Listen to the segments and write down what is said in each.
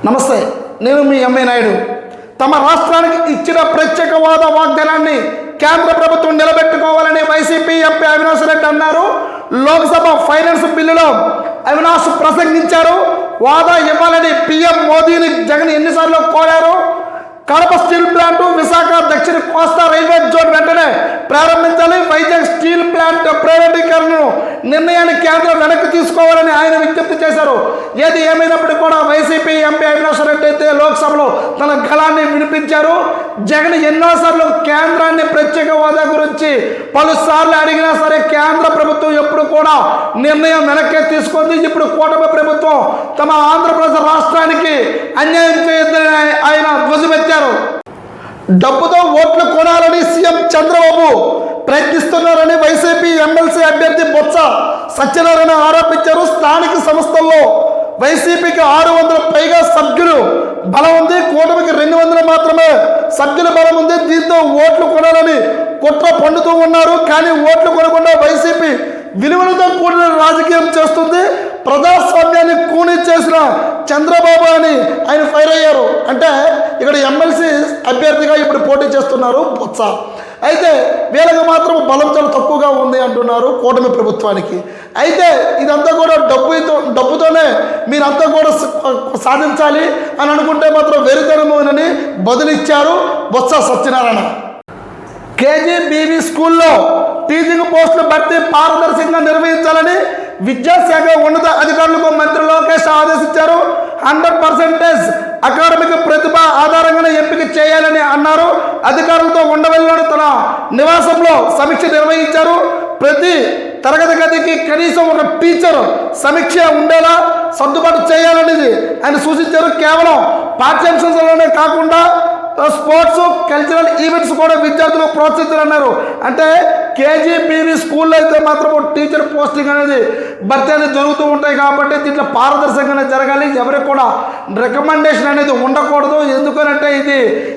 నమస్తే, నేను మీ ఎంఏ నాయుడు. తమ రాష్ట్రానికి ఇచ్చిన ప్రత్యేక హోదా వాగ్దానాన్ని కేంద్ర ప్రభుత్వం నిలబెట్టుకోవాలని వైసీపీ ఎంపీ అవినాష్ రెడ్డి అన్నారు. లోక్సభ ఫైనాన్స్ బిల్లులో అవినాష్ ప్రసంగించారు. హోదా ఇవ్వాలని పీఎం మోదీని జగన్ ఎన్నిసార్లు కోరారు. కడప స్టీల్ ప్లాంటు, విశాఖ దక్షిణ కోస్తా రైల్వే జోన్ వెంటనే ప్రారంభించాలి. వైజాగ్ స్టీల్ ప్లాంట్ ప్రైవేటీకరణను నిర్ణయాన్ని కేంద్రం వెనక్కి తీసుకోవాలని ఆయన విజ్ఞప్తి చేశారు. ఏది ఏమైనప్పటికీ కూడా వైసీపీ ఎంపీ అవినాష్ రెడ్డి అయితే లోక్సభలో తన గళాన్ని వినిపించారు. జగన్ ఎన్నోసార్లు కేంద్రాన్ని ప్రత్యేక హోదా గురించి పలుసార్లు అడిగినా సరే కేంద్ర ప్రభుత్వం ఎప్పుడు కూడా నిర్ణయం వెనక్కి తీసుకుంది. ఇప్పుడు కూటమి ప్రభుత్వం తమ ఆంధ్రప్రదేశ్ రాష్ట్రానికి అన్యాయం చేయొద్దని ఆయన ధ్వజమెత్తారు. డబ్బుతో ఓట్లు కొనాలని సీఎం చంద్రబాబు ప్రయత్నిస్తున్నారని వైసీపీ ఎమ్మెల్సీ అభ్యర్థి బొత్స సత్యనారాయణ ఆరోపించారు. స్థానిక సంస్థల్లో వైసీపీకి 600 పైగా సభ్యులు బలం ఉంది, కూటమికి 200 మాత్రమే సభ్యుల బలం ఉంది. దీంతో ఓట్లు కొనాలని కుట్ర పండుతూ ఉన్నారు. కానీ ఓట్లు కొనకుండా వైసీపీ విలువలతో కూడిన రాజకీయం చేస్తుంది. ప్రజాస్వామ్యాన్ని కూని చేసిన చంద్రబాబు అని ఆయన ఫైర్ అయ్యారు. అంటే ఇక్కడ ఎమ్మెల్సీ అభ్యర్థిగా ఇప్పుడు పోటీ చేస్తున్నారు బొత్స. అయితే వీళ్ళకి మాత్రం బలం చాలా తక్కువగా ఉంది అంటున్నారు కూటమి ప్రభుత్వానికి. అయితే ఇదంతా కూడా డబ్బుతోనే మీరంతా కూడా సాధించాలి అని అనుకుంటే మాత్రం వెరితనమోనని బదులిచ్చారు బొత్స సత్యనారాయణ. కేజీబీవీ స్కూల్లో టీచింగ్ పోస్టుల భర్తీ పారదర్శకంగా నిర్వహించాలని విద్యాశాఖ ఉన్నత అధికారులకు మంత్రి లోకేష్ ఆదేశించారు. 100% అకాడమిక్ ప్రతిభ ఆధారంగానే ఎంపిక చేయాలని అన్నారు. అధికారులతో ఉండవల్లిలోని తన నివాసంలో సమీక్ష నిర్వహించారు. ప్రతి తరగతి గదికి కనీసం ఒక టీచర్ సమీక్ష ఉండేలా సర్దుబాటు చేయాలనేది ఆయన సూచించారు. కేవలం పాఠ్యాంశాలలోనే కాకుండా స్పోర్ట్స్, కల్చరల్ ఈవెంట్స్ కూడా విద్యార్థులు ప్రోత్సహించాలన్నారు. అంటే కేజీబీవీ స్కూల్లో అయితే మాత్రం టీచర్ పోస్టింగ్ అనేది భర్తీ అనేది జరుగుతూ ఉంటాయి కాబట్టి దీంట్లో పారదర్శకంగానే జరగాలి. ఎవరికి కూడా రికమెండేషన్ అనేది ఉండకూడదు. ఎందుకనంటే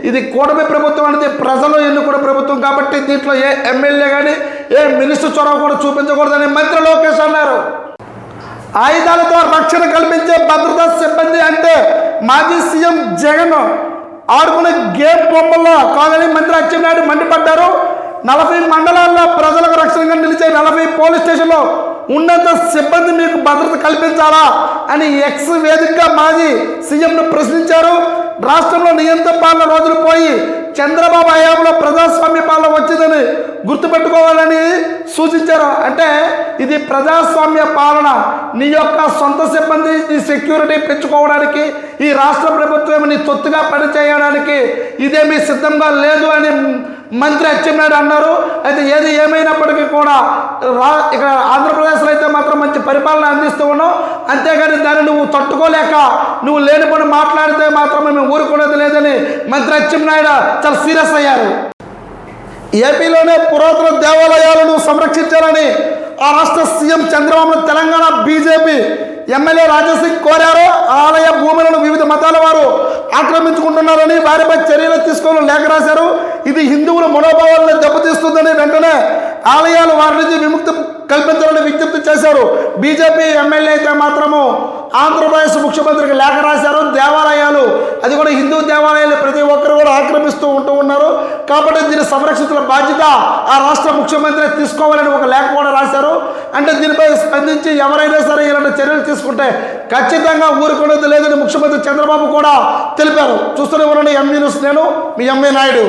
ఇది కూటమి ప్రభుత్వం అనేది ప్రజలు ఎన్నుకున్న ప్రభుత్వం కాబట్టి దీంట్లో ఏ ఎమ్మెల్యే కానీ ఏ మినిస్టర్ చొరవ కూడా చూపించకూడదని మంత్రి లోకేష్ అన్నారు. ఆయుధాలతో రక్షణ కల్పించే భద్రతా సిబ్బంది అంటే మాజీ సీఎం జగన్ ఆడుకునే గేమ్ బొమ్మల్లో కాదని మంత్రి అచ్చెన్నాయుడు మండిపడ్డారు. 40 మండలాల్లో ప్రజలకు రక్షణగా నిలిచే 40 పోలీస్ స్టేషన్లో ఉన్నంత సిబ్బంది మీకు భద్రత కల్పించాలా అని ఎక్స్ వేదికగా మాజీ సీఎంను ప్రశ్నించారు. రాష్ట్రంలో నియంత్రణ పాలన రోజులు పోయి చంద్రబాబు హయాంలో ప్రజాస్వామ్య పాలన వచ్చిందని గుర్తుపెట్టుకోవాలని సూచించారు. అంటే ఇది ప్రజాస్వామ్య పాలన. నీ యొక్క సొంత సిబ్బంది నీ సెక్యూరిటీ పెంచుకోవడానికి ఈ రాష్ట్ర ప్రభుత్వం నీ తొత్తుగా పనిచేయడానికి ఇదేమీ సిద్ధంగా లేదు అని మంత్రి అచ్చెన్నాయుడు అన్నారు. అయితే ఏది ఏమైనప్పటికీ కూడా ఇక్కడ ఆంధ్రప్రదేశ్లో అయితే మాత్రం మంచి పరిపాలన అందిస్తూ ఉన్నావు. అంతేగాని దాన్ని నువ్వు తట్టుకోలేక నువ్వు లేని పని మాట్లాడితే మాత్రం మేము ఊరుకునేది లేదని మంత్రి అచ్చెన్నాయుడు చాలా సీరియస్ అయ్యారు. ఏపీలోనే పురాతన దేవాలయాలను సంరక్షించాలని ఆ రాష్ట్ర CM Chandrababu Telangana BJP MLA Raja Singh కోరారు. ఆలయ భూములను వివిధ మతాల వారు ఆక్రమించుకుంటున్నారని వారిపై చర్యలు తీసుకోవాలని లేఖ రాశారు. ఇది హిందువుల మనోభావాలను దెబ్బతీస్తుందని వెంటనే ఆలయాలు వారి నుంచి విముక్తి కల్పించాలని విజ్ఞప్తి చేశారు. బీజేపీ ఎమ్మెల్యే అయితే మాత్రము ఆంధ్రప్రదేశ్ ముఖ్యమంత్రికి లేఖ రాశారు. దేవాలయాలు, అది కూడా హిందూ దేవాలయాలు ప్రతి ఒక్కరు కూడా ఆక్రమిస్తూ ఉన్నారు కాబట్టి దీన్ని సంరక్షించిన బాధ్యత ఆ రాష్ట్ర ముఖ్యమంత్రి తీసుకోవాలని ఒక లేఖ కూడా రాశారు. అంటే దీనిపై స్పందించి ఎవరైనా సరే ఇలాంటి చర్యలు తీసుకుంటే ఖచ్చితంగా ఊరుకునేది లేదని ముఖ్యమంత్రి చంద్రబాబు కూడా తెలిపారు. చూస్తూనే ఉండండి ఎంఈ న్యూస్. నేను మీ ఎంఏ నాయుడు.